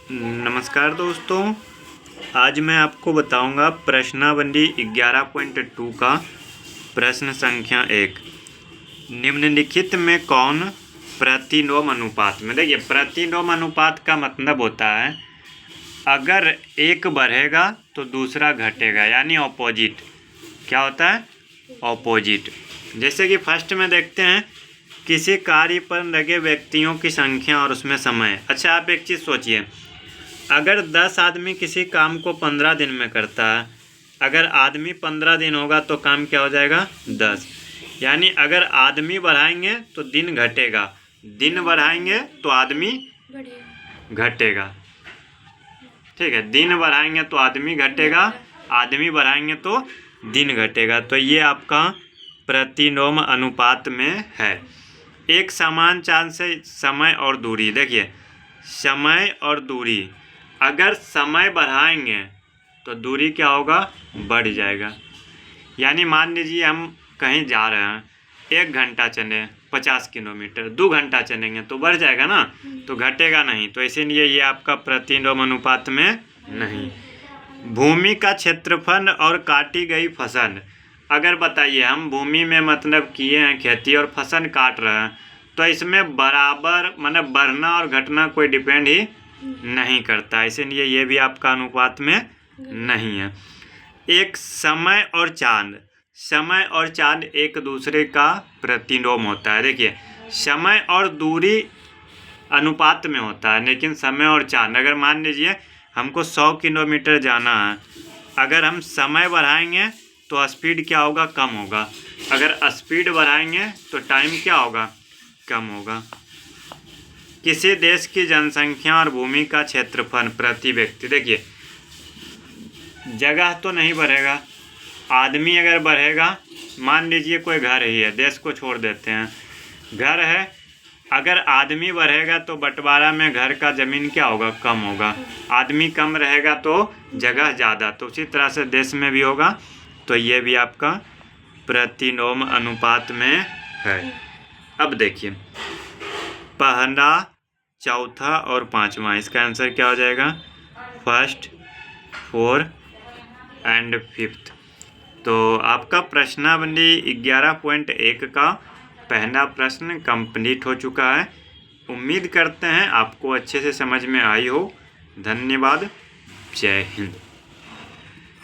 नमस्कार दोस्तों, आज मैं आपको बताऊंगा प्रश्नावली 11.2 का प्रश्न संख्या 1। निम्नलिखित में कौन प्रतिलोम अनुपात में, देखिए प्रतिलोम अनुपात का मतलब होता है अगर एक बढ़ेगा तो दूसरा घटेगा, यानी ऑपोजिट। क्या होता है? ऑपोजिट। जैसे कि फर्स्ट में देखते हैं किसी कार्य पर लगे व्यक्तियों की संख्या और उसमें समय। अच्छा, आप एक चीज़ सोचिए, अगर 10 आदमी किसी काम को 15 दिन में करता है, अगर आदमी 15 दिन होगा तो काम क्या हो जाएगा? 10। यानी अगर आदमी बढ़ाएंगे तो दिन घटेगा, दिन बढ़ाएंगे तो आदमी घटेगा। ठीक है, दिन बढ़ाएंगे तो आदमी घटेगा, आदमी बढ़ाएंगे तो दिन घटेगा। तो ये आपका प्रतिलोम अनुपात में है। एक समान चाल से समय और दूरी, देखिए समय और दूरी, अगर समय बढ़ाएंगे तो दूरी क्या होगा? बढ़ जाएगा। यानी मान लीजिए हम कहीं जा रहे हैं, 1 घंटा चले 50 किलोमीटर, 2 घंटा चलेंगे तो बढ़ जाएगा ना, तो घटेगा नहीं। तो इसीलिए ये आपका प्रतिलोम अनुपात में नहीं। भूमि का क्षेत्रफल और काटी गई फसल, अगर बताइए हम भूमि में मतलब किए हैं खेती और फसल काट रहे हैं, तो इसमें बराबर मतलब बढ़ना और घटना कोई डिपेंड ही नहीं करता, इसीलिए ये भी आपका अनुपात में नहीं है। एक समय और चांद, समय और चांद एक दूसरे का प्रतिलोम होता है। देखिए समय और दूरी अनुपात में होता है, लेकिन समय और चांद, अगर मान लीजिए हमको 100 किलोमीटर जाना है, अगर हम समय बढ़ाएंगे तो स्पीड क्या होगा? कम होगा। अगर स्पीड बढ़ाएंगे तो टाइम क्या होगा? कम होगा। किसी देश की जनसंख्या और भूमि का क्षेत्रफल प्रति व्यक्ति, देखिए जगह तो नहीं बढ़ेगा, आदमी अगर बढ़ेगा, मान लीजिए कोई घर ही है, देश को छोड़ देते हैं, घर है, अगर आदमी बढ़ेगा तो बंटवारा में घर का ज़मीन क्या होगा? कम होगा। आदमी कम रहेगा तो जगह ज़्यादा, तो उसी तरह से देश में भी होगा। तो ये भी आपका प्रतिलोम अनुपात में है। अब देखिए पहला, चौथा और पांचवा, इसका आंसर क्या हो जाएगा? First, 4 and 5th। तो आपका प्रश्नावली 11.1 का पहला प्रश्न कंप्लीट हो चुका है। उम्मीद करते हैं आपको अच्छे से समझ में आई हो। धन्यवाद। जय हिंद।